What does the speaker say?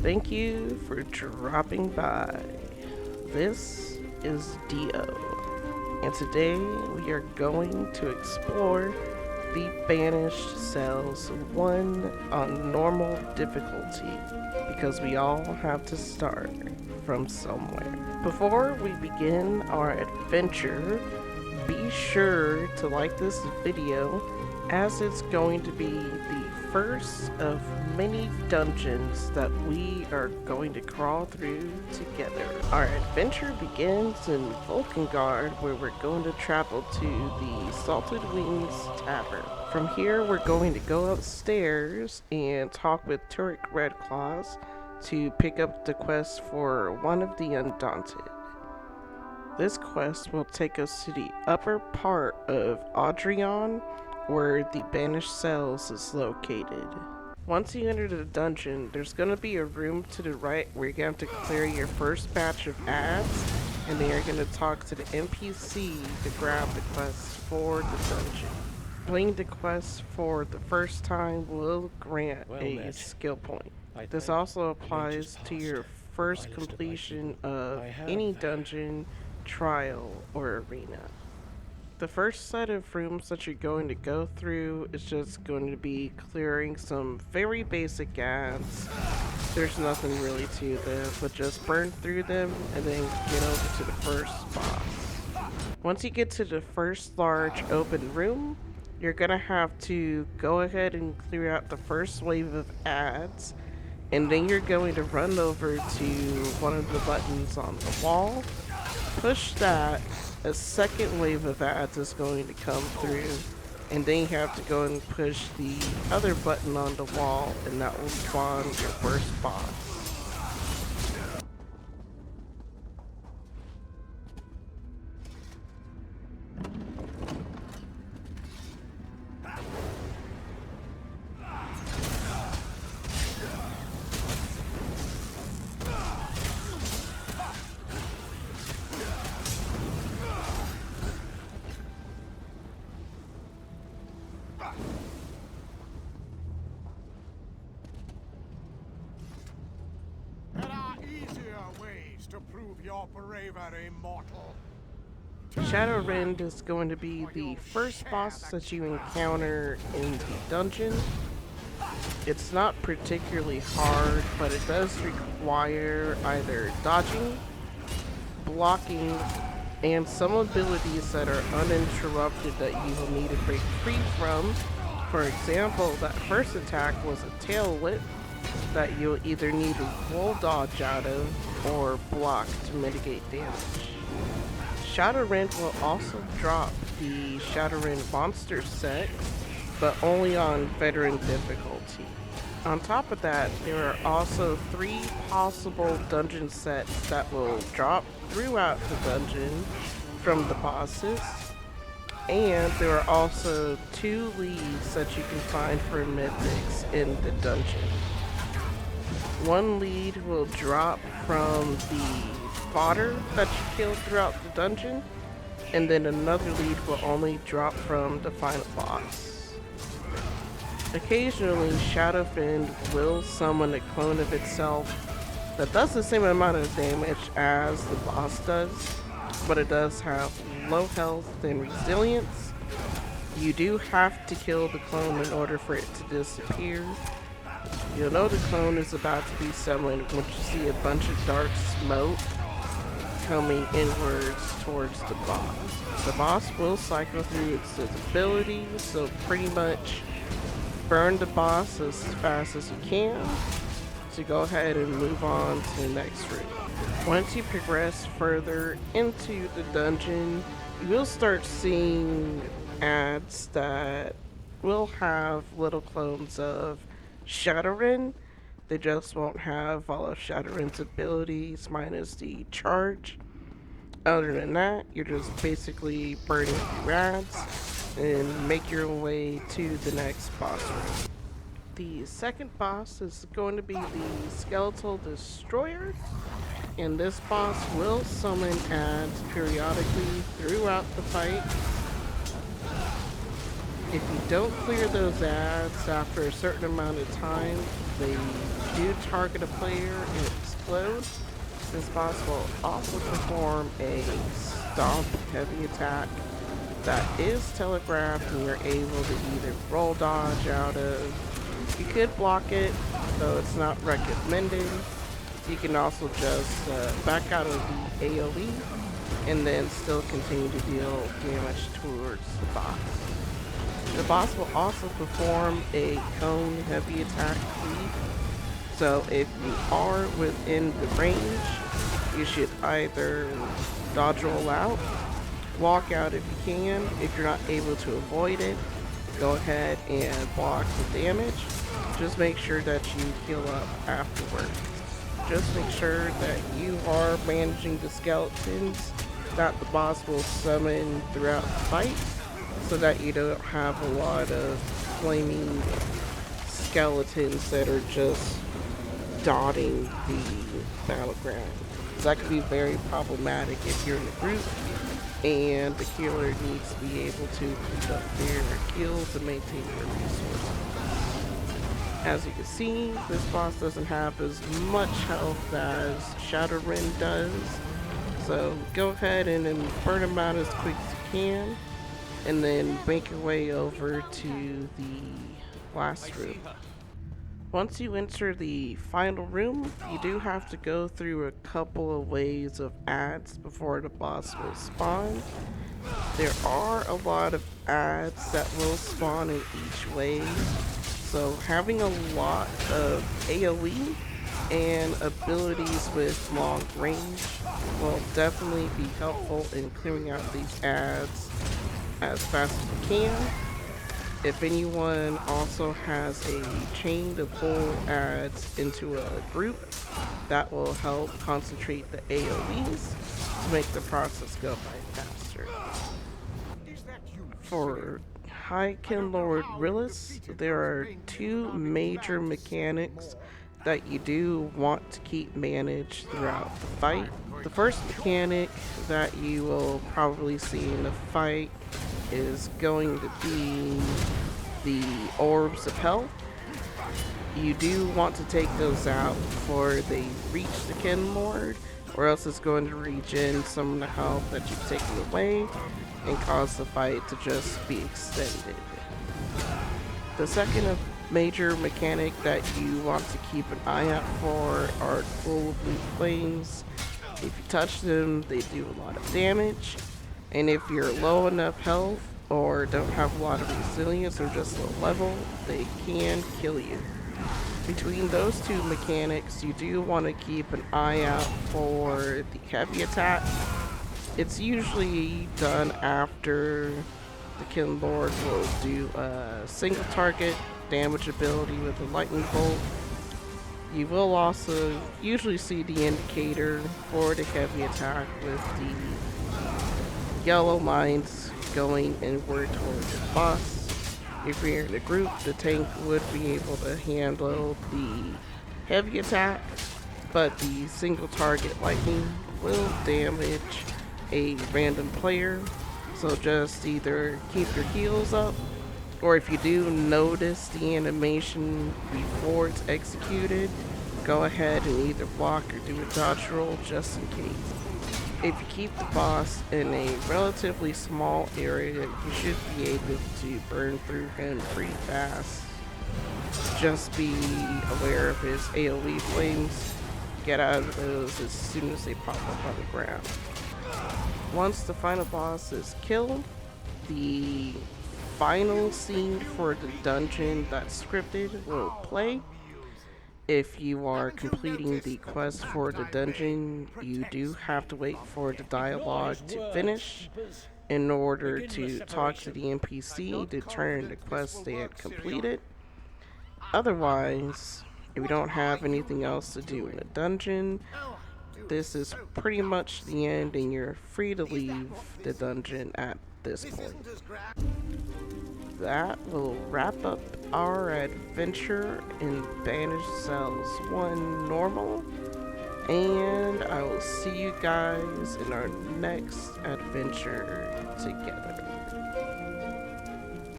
Thank you for dropping by. This is Dio, and today we are going to explore the Banished Cells 1 on normal difficulty, because we all have to start from somewhere. Before we begin our adventure, be sure to like this video, as it's going to be the first of many dungeons that we are going to crawl through together. Our adventure begins in Vulcangard, where we're going to travel to the Salted Wings Tavern. From here, we're going to go upstairs and talk with Turek Redclaws to pick up the quest for one of the Undaunted. This quest will take us to the upper part of Audrion, where the Banished Cells is located. Once you enter the dungeon, there's going to be a room to the right where you're going to have to clear your first batch of ads, and then you're going to talk to the NPC to grab the quest for the dungeon. Playing the quest for the first time will grant a skill point. This also applies to your first completion of any dungeon, trial, or arena. The first set of rooms that you're going to go through is just going to be clearing some very basic ads. There's nothing really to them, but just burn through them and then get over to the first boss. Once you get to the first large open room, you're gonna have to go ahead and clear out the first wave of ads, and then you're going to run over to one of the buttons on the wall, push that. A second wave of ads is going to come through, and then you have to go and push the other button on the wall, and that will spawn your first boss. To prove your bravery, mortal. Shadowrend is going to be the first boss that you encounter in the dungeon. It's not particularly hard, but it does require either dodging, blocking, and some abilities that are uninterrupted that you will need to break free from. For example, that first attack was a tail whip that you'll either need to roll dodge out of or block to mitigate damage. Shadowrend will also drop the Shadowrend monster set, but only on veteran difficulty. On top of that, there are also 3 possible dungeon sets that will drop throughout the dungeon from the bosses, and there are also 2 leads that you can find for mythics in the dungeon. One lead will drop from the fodder that you kill throughout the dungeon, and then another lead will only drop from the final boss. Occasionally, Shadowfiend will summon a clone of itself that does the same amount of damage as the boss does, but it does have low health and resilience. You do have to kill the clone in order for it to disappear. You'll know the clone is about to be summoned when you see a bunch of dark smoke coming inwards towards the boss. The boss will cycle through its abilities, so pretty much burn the boss as fast as you can to go ahead and move on to the next room. Once you progress further into the dungeon, you will start seeing ads that will have little clones of Shadowrend. They just won't have all of Shadowrend's abilities minus the charge. Other than that, you're just basically burning through ads and make your way to the next boss room. The second boss is going to be the Skeletal Destroyer, and this boss will summon ads periodically throughout the fight. If you don't clear those ads after a certain amount of time, they do target a player and explode, this boss will also perform a stomp heavy attack that is telegraphed and you're able to either roll dodge out of. You could block it, though it's not recommended. You can also just back out of the AoE and then still continue to deal damage towards the boss. The boss will also perform a cone heavy attack cleave. So if you are within the range, you should either dodge roll out, walk out if you can. If you're not able to avoid it, go ahead and block the damage. Just make sure that you heal up afterwards. Just make sure that you are managing the skeletons that the boss will summon throughout the fight, so that you don't have a lot of flaming skeletons that are just dotting the battleground. That could be very problematic if you're in a group and the healer needs to be able to keep up their heals and maintain their resources. As you can see, this boss doesn't have as much health as Shadowrun does, so go ahead and then burn him out as quick as you can, and then make your way over to the last room. Once you enter the final room, you do have to go through a couple of waves of ads before the boss will spawn. There are a lot of ads that will spawn in each wave, so having a lot of AoE and abilities with long range will definitely be helpful in clearing out these ads as fast as you can. If anyone also has a chain to pull ads into a group, that will help concentrate the AoEs to make the process go by faster. For High Kin Lord Rillis, there are two major mechanics that you do want to keep managed throughout the fight. The first mechanic that you will probably see in the fight is going to be the Orbs of Hell. You do want to take those out before they reach the Kin Lord, or else it's going to regen some of the health that you've taken away and cause the fight to just be extended. The second major mechanic that you want to keep an eye out for are full blue flames. If you touch them, they do a lot of damage, and if you're low enough health or don't have a lot of resilience or just low level, they can kill you. Between those two mechanics, you do want to keep an eye out for the heavy attack. It's usually done after the Kin Lord will do a single target damage ability with a lightning bolt. You will also usually see the indicator for the heavy attack with the yellow lines going inward towards the boss. If you're in a group, the tank would be able to handle the heavy attack, but the single target lightning will damage a random player. So just either keep your heals up, or if you do notice the animation before it's executed, go ahead and either block or do a dodge roll just in case. If you keep the boss in a relatively small area, you should be able to burn through him pretty fast. Just be aware of his AoE flames. Get out of those as soon as they pop up on the ground. Once the final boss is killed, the final scene for the dungeon that's scripted will play. If you are completing the quest for the dungeon, you do have to wait for the dialogue to finish in order to talk to the NPC to turn the quest they had completed. Otherwise, if you don't have anything else to do in the dungeon, this is pretty much the end and you're free to leave the dungeon at this point. That will wrap up our adventure in Banished Cells 1 Normal, and I will see you guys in our next adventure together.